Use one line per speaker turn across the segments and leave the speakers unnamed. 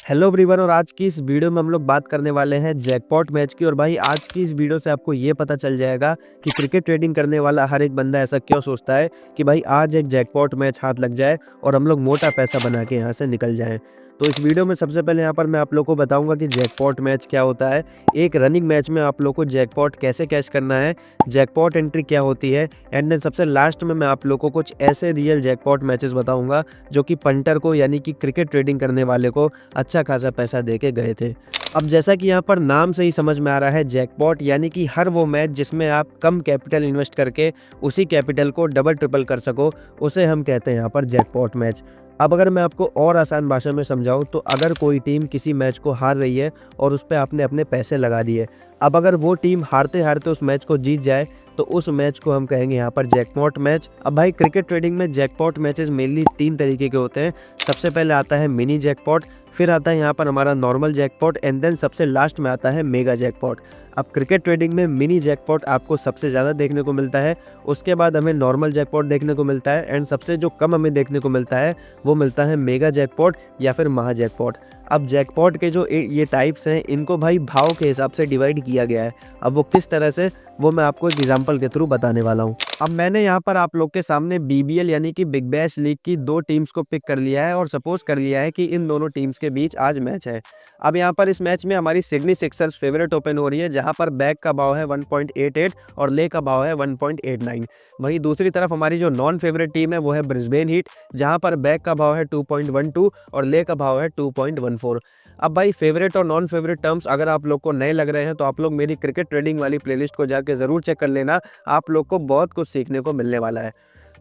Hello everyone. और आज की इस वीडियो में हम लोग बात करने वाले हैं जैकपॉट मैच की। और भाई आज की इस वीडियो से आपको ये पता चल जाएगा कि क्रिकेट ट्रेडिंग करने वाला हर एक बंदा ऐसा क्यों सोचता है कि भाई आज एक जैकपॉट मैच हाथ लग जाए और हम लोग मोटा पैसा बना के यहाँ से निकल जाएं। तो इस वीडियो में सबसे पहले यहाँ पर मैं आप लोग को बताऊंगा कि जैकपॉट मैच क्या होता है, एक रनिंग मैच में आप लोग को जैकपॉट कैसे कैश करना है, जैकपॉट एंट्री क्या होती है, एंड देन सबसे लास्ट में मैं आप लोग को कुछ ऐसे रियल जैकपॉट मैचेस बताऊंगा जो कि पंटर को यानी कि क्रिकेट ट्रेडिंग करने वाले को अच्छा खासा पैसा दे के गए थे। अब जैसा कि यहाँ पर नाम से ही समझ में आ रहा है, जैकपॉट यानी कि हर वो मैच जिसमें आप कम कैपिटल इन्वेस्ट करके उसी कैपिटल को डबल ट्रिपल कर सको, उसे हम कहते हैं यहाँ पर जैकपॉट मैच। अब अगर मैं आपको और आसान भाषा में समझाऊं तो अगर कोई टीम किसी मैच को हार रही है और उस पर आपने अपने पैसे लगा दिए, अब अगर वो टीम हारते हारते उस मैच को जीत जाए तो उस मैच को हम कहेंगे यहाँ पर जैकपॉट मैच। अब भाई क्रिकेट ट्रेडिंग में जैकपॉट मैचेस मेनली 3 तरीके के होते हैं। सबसे पहले आता है मिनी जैकपॉट, फिर आता है यहाँ पर हमारा नॉर्मल जैकपॉट, एंड देन सबसे लास्ट में आता है मेगा जैकपॉट। अब क्रिकेट ट्रेडिंग में मिनी जैकपॉट आपको सबसे ज़्यादा देखने को मिलता है, उसके बाद हमें नॉर्मल जैकपॉट देखने को मिलता है, एंड सबसे जो कम हमें देखने को मिलता है वो मिलता है मेगा जैकपॉट या फिर महा जैकपॉट। अब जैकपॉट के जो ये टाइप्स हैं इनको भाई भाव के हिसाब से डिवाइड किया गया है। अब वो किस तरह से, वो मैं आपको एक एग्जांपल के थ्रू बताने वाला हूँ। अब मैंने यहाँ पर आप लोग के सामने बीबीएल यानी कि बिग बैश लीग की 2 टीम्स को पिक कर लिया है और सपोज कर लिया है कि इन दोनों टीम्स के बीच आज मैच है। अब यहाँ पर इस मैच में हमारी सिडनी सिक्सर्स फेवरेट ओपन हो रही है, जहाँ पर बैक का भाव है 1.88 और ले का भाव है 1.89। वहीं दूसरी तरफ हमारी जो नॉन फेवरेट टीम है वो है ब्रिस्बेन हीट, जहाँ पर बैक का भाव है 2.12 और ले का भाव है 2.14। अब भाई फेवरेट और नॉन फेवरेट टर्म्स अगर आप लोग को नए लग रहे हैं तो आप लोग मेरी क्रिकेट ट्रेडिंग वाली प्लेलिस्ट को जाके ज़रूर चेक कर लेना, आप लोग को बहुत कुछ सीखने को मिलने वाला है।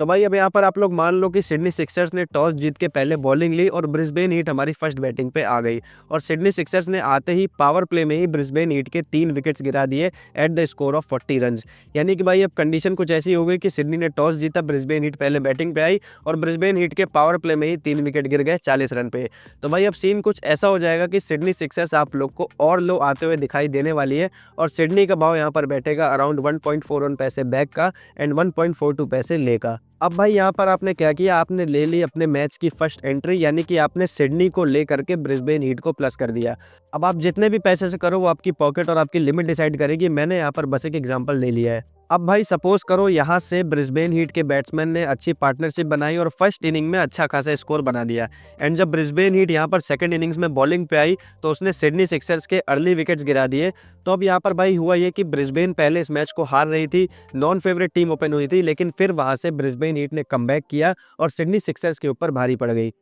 तो भाई अब यहाँ पर आप लोग मान लो कि सिडनी सिक्सर्स ने टॉस जीत के पहले बॉलिंग ली और ब्रिस्बेन हीट हमारी फर्स्ट बैटिंग पे आ गई, और सिडनी सिक्सर्स ने आते ही पावर प्ले में ही ब्रिस्बेन हीट के 3 विकेट्स गिरा दिए at the score of 40 run. यानी कि भाई अब कंडीशन कुछ ऐसी हो गई कि सिडनी ने टॉस जीता, ब्रिस्बेन हीट पहले बैटिंग पे आई और ब्रिस्बेन हीट के पावर प्ले में ही 3 विकेट गिर गए 40 रन पे। तो भाई अब सीन कुछ ऐसा हो जाएगा कि सिडनी सिक्सर्स आप लोग को और लो आते हुए दिखाई देने वाली है, और सिडनी का भाव यहाँ पर बैठेगा अराउंड 1.41 पैसे बैक का एंड 1.42 पैसे ले का। अब भाई यहाँ पर आपने क्या किया, आपने ले ली अपने मैच की फर्स्ट एंट्री, यानी कि आपने सिडनी को ले करके ब्रिस्बेन हीट को प्लस कर दिया। अब आप जितने भी पैसे से करो वो आपकी पॉकेट और आपकी लिमिट डिसाइड करेगी। मैंने यहाँ पर बस एक एग्जांपल ले लिया है। अब भाई सपोज करो यहाँ से ब्रिस्बेन हीट के बैट्समैन ने अच्छी पार्टनरशिप बनाई और फर्स्ट इनिंग में अच्छा खासा स्कोर बना दिया, एंड जब ब्रिस्बेन हीट यहाँ पर सेकंड इनिंग्स में बॉलिंग पे आई तो उसने सिडनी सिक्सर्स के अर्ली विकेट्स गिरा दिए। तो अब यहाँ पर भाई हुआ ये कि ब्रिस्बेन पहले इस मैच को हार रही थी, नॉन फेवरेट टीम ओपन हुई थी, लेकिन फिर वहां से ब्रिस्बेन हीट ने कमबैक किया और सिडनी सिक्सर्स के ऊपर भारी पड़ गई।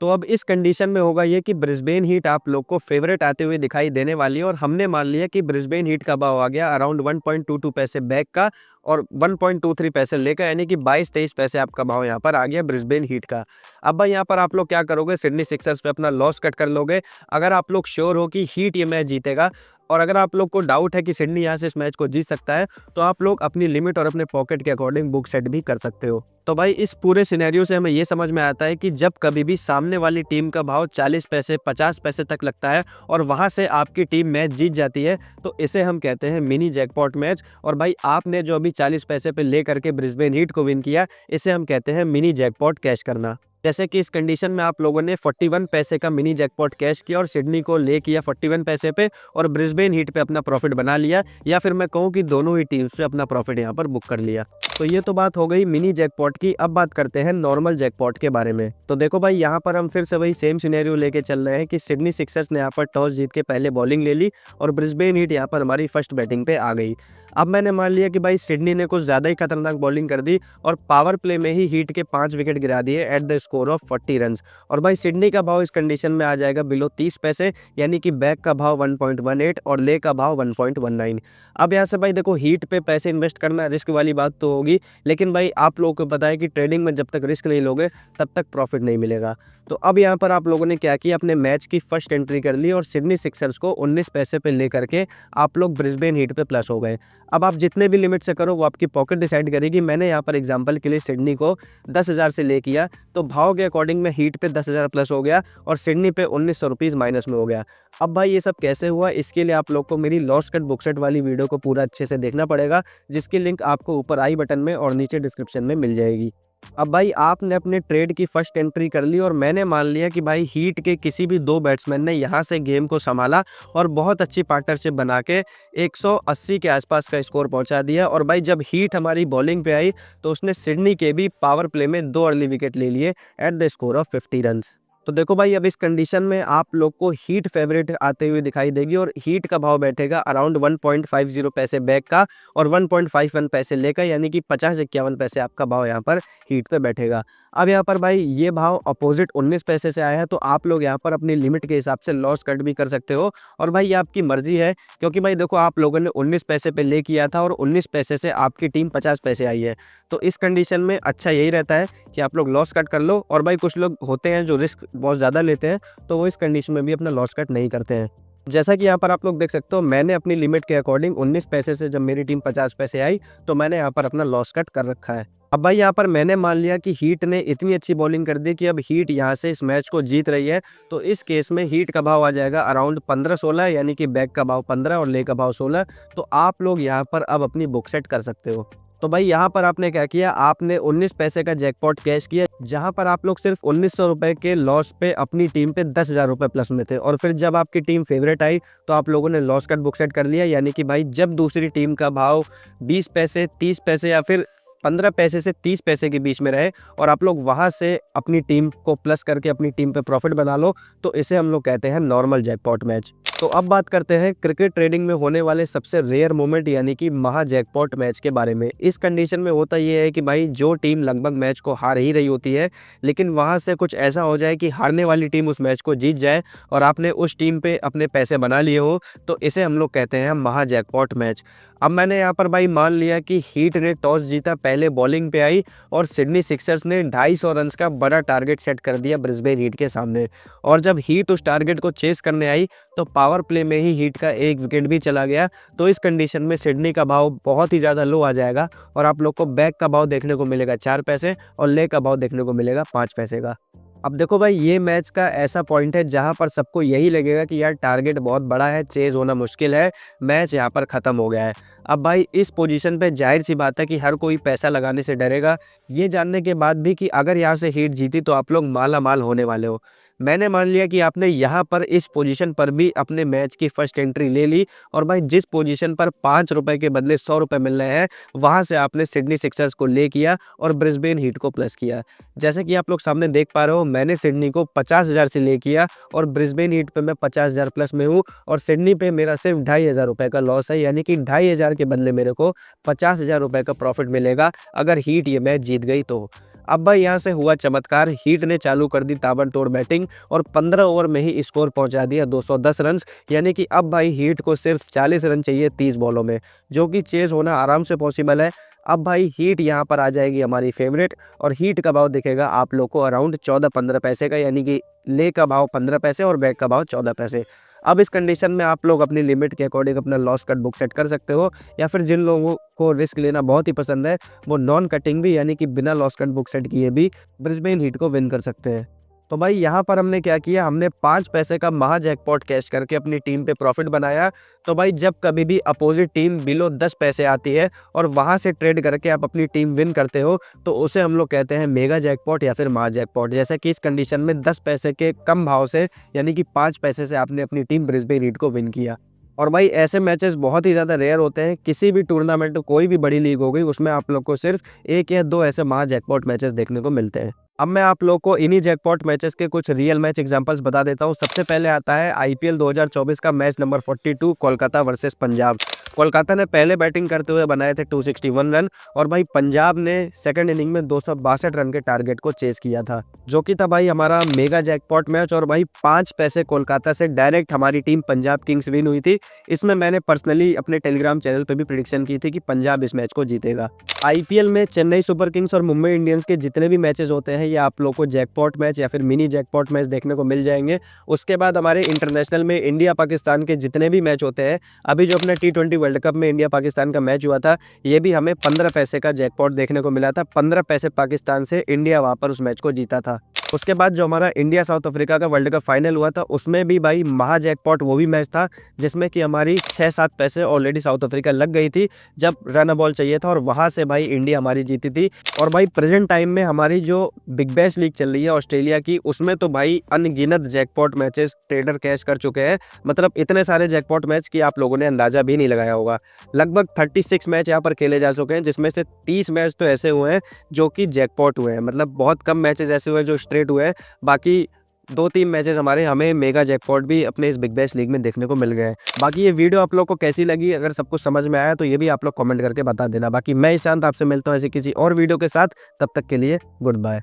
तो अब इस कंडीशन में होगा ये कि ब्रिस्बेन हीट आप लोग को फेवरेट आते हुए दिखाई देने वाली है, और हमने मान लिया कि ब्रिस्बेन हीट का भाव आ गया अराउंड 1.22 पैसे बैक का और 1.23 पैसे ले का, यानी कि 22-23 पैसे आपका भाव यहाँ पर आ गया ब्रिस्बेन हीट का। अब भाई यहाँ पर आप लोग क्या करोगे, सिडनी सिक्सर्स पे अपना लॉस कट कर लोगे। अगर आप लोग श्योर हो कि हीट ये मैच जीतेगा, और अगर आप लोग को डाउट है कि सिडनी यहाँ से इस मैच को जीत सकता है, तो आप लोग अपनी लिमिट और अपने पॉकेट के अकॉर्डिंग बुक सेट भी कर सकते हो। तो भाई इस पूरे सिनेरियो से हमें ये समझ में आता है कि जब कभी भी सामने वाली टीम का भाव 40 पैसे 50 पैसे तक लगता है और वहां से आपकी टीम मैच जीत जाती है, तो इसे हम कहते हैं मिनी जैकपॉट मैच। और भाई आपने जो अभी 40 पैसे पे ले करके ब्रिस्बेन हीट को विन किया, इसे हम कहते हैं मिनी जैकपॉट कैश करना। जैसे कि इस कंडीशन में आप लोगों ने 41 पैसे का मिनी जैकपॉट कैश किया और सिडनी को ले किया 41 पैसे पे और ब्रिस्बेन हीट पे अपना प्रॉफिट बना लिया, या फिर मैं कहूँ कि दोनों ही टीम्स पे अपना प्रॉफिट यहाँ पर बुक कर लिया। तो ये तो बात हो गई मिनी जैकपॉट की। अब बात करते हैं नॉर्मल जैकपॉट के बारे में। तो देखो भाई यहाँ पर हम फिर से वही सेम सिनेरियो लेके चल रहे हैं कि सिडनी सिक्सर्स ने यहाँ पर टॉस जीत के पहले बॉलिंग ले ली और ब्रिस्बेन हीट यहाँ पर हमारी फर्स्ट बैटिंग पे आ गई। अब मैंने मान लिया कि भाई सिडनी ने कुछ ज़्यादा ही खतरनाक बॉलिंग कर दी और पावर प्ले में ही हीट के 5 विकेट गिरा दिए at the score of 40 run, और भाई सिडनी का भाव इस कंडीशन में आ जाएगा बिलो 30 पैसे, यानी कि बैक का भाव 1.18 और ले का भाव 1.19। अब यहाँ से भाई देखो, हीट पे पैसे इन्वेस्ट करना रिस्क वाली बात तो होगी, लेकिन भाई आप लोगों को पता है कि ट्रेडिंग में जब तक रिस्क नहीं लोगे तब तक प्रॉफिट नहीं मिलेगा। तो अब यहाँ पर आप लोगों ने क्या किया, अपने मैच की फर्स्ट एंट्री कर ली और सिडनी सिक्सर्स को 19 पैसे पे ले करके आप लोग ब्रिस्बेन हीट पे प्लस हो गए। अब आप जितने भी लिमिट से करो वो आपकी पॉकेट डिसाइड करेगी। मैंने यहाँ पर एग्जांपल के लिए सिडनी को 10,000 से ले किया, तो भाव के अकॉर्डिंग में हीट पे 10,000 प्लस हो गया और सिडनी पे 1900 रुपीज़ माइनस में हो गया। अब भाई ये सब कैसे हुआ, इसके लिए आप लोग को मेरी लॉस कट बुक सेट वाली वीडियो को पूरा अच्छे से देखना पड़ेगा, जिसकी लिंक आपको ऊपर आई बटन में और नीचे डिस्क्रिप्शन में मिल जाएगी। अब भाई आपने अपने ट्रेड की फर्स्ट एंट्री कर ली और मैंने मान लिया कि भाई हीट के किसी भी 2 बैट्समैन ने यहाँ से गेम को संभाला और बहुत अच्छी पार्टनरशिप बना के 180 के आसपास का स्कोर पहुंचा दिया। और भाई जब हीट हमारी बॉलिंग पे आई तो उसने सिडनी के भी पावर प्ले में 2 अर्ली विकेट ले लिए at the score of 50 runs. तो देखो भाई अब इस कंडीशन में आप लोग को हीट फेवरेट आते हुए दिखाई देगी और हीट का भाव बैठेगा अराउंड 1.50 पैसे बैक का और 1.51 पैसे लेकर, यानी कि 50-51 पैसे आपका भाव यहाँ पर हीट पे बैठेगा। अब यहाँ पर भाई ये भाव अपोजिट 19 पैसे से आया है, तो आप लोग यहाँ पर अपनी लिमिट के हिसाब से लॉस कट भी कर सकते हो। और भाई ये आपकी मर्जी है, क्योंकि भाई देखो आप लोगों ने 19 पैसे पे ले किया था और 19 पैसे से आपकी टीम 50 पैसे आई है। तो इस कंडीशन में अच्छा यही रहता है कि आप लोग लॉस कट कर लो। और भाई कुछ लोग होते हैं जो रिस्क बहुत ज़्यादा लेते हैं, तो वो इस कंडीशन में भी अपना लॉस कट नहीं करते हैं। जैसा कि यहाँ पर आप लोग देख सकते हो, मैंने अपनी लिमिट के अकॉर्डिंग 19 पैसे से जब मेरी टीम 50 पैसे आई तो मैंने यहाँ पर अपना लॉस कट कर रखा है। अब भाई यहाँ पर मैंने मान लिया कि हीट ने इतनी अच्छी बॉलिंग कर दी कि अब हीट यहाँ से इस मैच को जीत रही है, तो इस केस में हीट का भाव आ जाएगा अराउंड 15-16, यानी कि बैक का भाव 15 और ले का भाव 16। तो आप लोग यहाँ पर अब अपनी बुक सेट कर सकते हो। तो भाई यहाँ पर आपने क्या किया, आपने 19 पैसे का जैकपॉट कैश किया, जहाँ पर आप लोग सिर्फ 1900 रुपए के लॉस पे अपनी टीम पे 10,000 रुपए प्लस में थे। और फिर जब आपकी टीम फेवरेट आई तो आप लोगों ने लॉस कट बुक सेट कर लिया, यानी कि भाई जब दूसरी टीम का भाव 20 पैसे 30 पैसे या फिर 15 पैसे से 30 पैसे के बीच में रहे और आप लोग वहां से अपनी टीम को प्लस करके अपनी टीम पे प्रॉफिट बना लो, तो इसे हम लोग कहते हैं नॉर्मल जैकपॉट मैच। तो अब बात करते हैं क्रिकेट ट्रेडिंग में होने वाले सबसे रेयर मोमेंट यानी कि महा जैकपॉट मैच के बारे में। इस कंडीशन में होता यह है कि भाई जो टीम लगभग मैच को हार ही रही होती है, लेकिन वहां से कुछ ऐसा हो जाए कि हारने वाली टीम उस मैच को जीत जाए और आपने उस टीम पे अपने पैसे बना लिए हो, तो इसे हम लोग कहते हैं महा जैकपॉट मैच। अब मैंने यहाँ पर भाई मान लिया कि हीट ने टॉस जीता, पहले बॉलिंग पे आई और सिडनी सिक्सर्स ने 250 रन का बड़ा टारगेट सेट कर दिया ब्रिस्बेन हीट के सामने। और जब हीट उस टारगेट को चेस करने आई तो पावर प्ले में ही हीट का 1 विकेट भी चला गया। तो इस कंडीशन में सिडनी का भाव बहुत ही ज़्यादा लो आ जाएगा और आप लोग को बैक का भाव देखने को मिलेगा 4 पैसे और ले का भाव देखने को मिलेगा 5 पैसे का। अब देखो भाई ये मैच का ऐसा पॉइंट है जहां पर सबको यही लगेगा कि यार टारगेट बहुत बड़ा है, चेज होना मुश्किल है, मैच यहां पर ख़त्म हो गया है। अब भाई इस पोजीशन पे जाहिर सी बात है कि हर कोई पैसा लगाने से डरेगा, ये जानने के बाद भी कि अगर यहाँ से हीट जीती तो आप लोग माला माल होने वाले हो। मैंने मान लिया कि आपने यहाँ पर इस पोजीशन पर भी अपने मैच की फर्स्ट एंट्री ले ली और भाई जिस पोजीशन पर 5 रुपए के बदले 100 रुपए मिल रहे हैं, वहाँ से आपने सिडनी सिक्सर्स को ले किया और ब्रिस्बेन हीट को प्लस किया। जैसे कि आप लोग सामने देख पा रहे हो, मैंने सिडनी को 50,000 से ले किया और ब्रिस्बेन हीट पे मैं 50,000 प्लस में हूँ और सिडनी पे मेरा सिर्फ 2,500 रुपये का लॉस है, यानी कि 2,500 के बदले मेरे को 50,000 रुपये का प्रॉफिट मिलेगा अगर हीट ये मैच जीत गई तो। अब भाई यहाँ से हुआ चमत्कार, हीट ने चालू कर दी ताबड़तोड़ बैटिंग और 15 ओवर में ही स्कोर पहुंचा दिया 210 रन, यानी कि अब भाई हीट को सिर्फ 40 रन चाहिए 30 बॉलों में, जो कि चेज होना आराम से पॉसिबल है। अब भाई हीट यहाँ पर आ जाएगी हमारी फेवरेट और हीट का भाव दिखेगा आप लोग को अराउंड 14-15 पैसे का, यानी कि ले का भाव 15 पैसे और बैक का भाव 14 पैसे। अब इस कंडीशन में आप लोग अपनी लिमिट के अकॉर्डिंग अपना लॉस कट बुक सेट कर सकते हो, या फिर जिन लोगों को रिस्क लेना बहुत ही पसंद है वो नॉन कटिंग भी, यानी कि बिना लॉस कट बुक सेट किए भी ब्रिस्बेन हीट को विन कर सकते हैं। तो भाई यहाँ पर हमने क्या किया, हमने 5 पैसे का महा जैकपॉट कैश करके अपनी टीम पे प्रॉफिट बनाया। तो भाई जब कभी भी अपोजिट टीम बिलो 10 पैसे आती है और वहाँ से ट्रेड करके आप अपनी टीम विन करते हो, तो उसे हम लोग कहते हैं मेगा जैकपॉट या फिर महा जैकपॉट। जैसे कि इस कंडीशन में 10 पैसे के कम भाव से, यानी कि 5 पैसे से आपने अपनी टीम ब्रिस्बेन हीट को विन किया। और भाई ऐसे मैचेस बहुत ही ज़्यादा रेयर होते हैं, किसी भी टूर्नामेंट, कोई भी बड़ी लीग हो गई, उसमें आप लोग को सिर्फ 1 या 2 ऐसे महा जैकपॉट मैचेस देखने को मिलते हैं। अब मैं आप लोग को इन्हीं जैकपॉट मैचेस के कुछ रियल मैच एग्जांपल्स बता देता हूं। सबसे पहले आता है आईपीएल 2024 का match number 42, Kolkata versus Punjab. Kolkata ने पहले बैटिंग करते हुए बनाए थे 261 रन और भाई पंजाब ने सेकंड इनिंग में 262 रन के टारगेट को चेस किया था, जो कि था भाई हमारा मेगा जैकपॉट मैच। और भाई 5 पैसे कोलकाता से डायरेक्ट हमारी टीम पंजाब किंग्स विन हुई थी। इसमें मैंने पर्सनली अपने टेलीग्राम चैनल पे भी प्रेडिक्शन की थी कि पंजाब इस मैच को जीतेगा। आईपीएल में चेन्नई सुपर किंग्स और मुंबई इंडियंस के जितने भी मैचेस होते हैं, ये आप लोग को जैकपॉट मैच या फिर मिनी जैकपॉट मैच देखने को मिल जाएंगे। उसके बाद हमारे इंटरनेशनल में इंडिया पाकिस्तान के जितने भी मैच होते हैं, अभी जो अपना T20 वर्ल्ड कप में इंडिया पाकिस्तान का मैच हुआ था, ये भी हमें 15 पैसे का जैकपॉट देखने को मिला था। 15 पैसे पाकिस्तान से इंडिया वहाँ पर उस मैच को जीता था। उसके बाद जो हमारा इंडिया साउथ अफ्रीका का वर्ल्ड कप फाइनल हुआ था उसमें भी भाई महा जैकपॉट वो भी मैच था जिसमें कि हमारी 6-7 पैसे ऑलरेडी साउथ अफ्रीका लग गई थी जब रन बॉल चाहिए था और वहां से भाई इंडिया हमारी जीती थी। और भाई प्रेजेंट टाइम में हमारी जो बिग बैश लीग चल रही है ऑस्ट्रेलिया की उसमें तो भाई अनगिनत जैकपॉट मैचेस ट्रेडर कैश कर चुके हैं। मतलब इतने सारे जैकपॉट मैच की आप लोगों ने अंदाजा भी नहीं लगाया होगा। लगभग 36 मैच यहाँ पर खेले जा चुके हैं जिसमें से 30 मैच तो ऐसे हुए हैं जो कि जैकपॉट हुए हैं। मतलब बहुत कम मैचेस ऐसे हुए हैं जो स्ट्रेट हुए हैं। बाकी 2-3 मैचेस हमारे हमें मेगा जैकपॉट भी अपने इस बिग बैश लीग में देखने को मिल गए हैं। बाकी ये वीडियो आप लोग को कैसी लगी, अगर सब कुछ समझ में आया तो ये भी आप लोग कमेंट करके बता देना। बाकी मैं ईशांत आपसे मिलता हूँ ऐसे किसी और वीडियो के साथ, तब तक के लिए गुड बाय।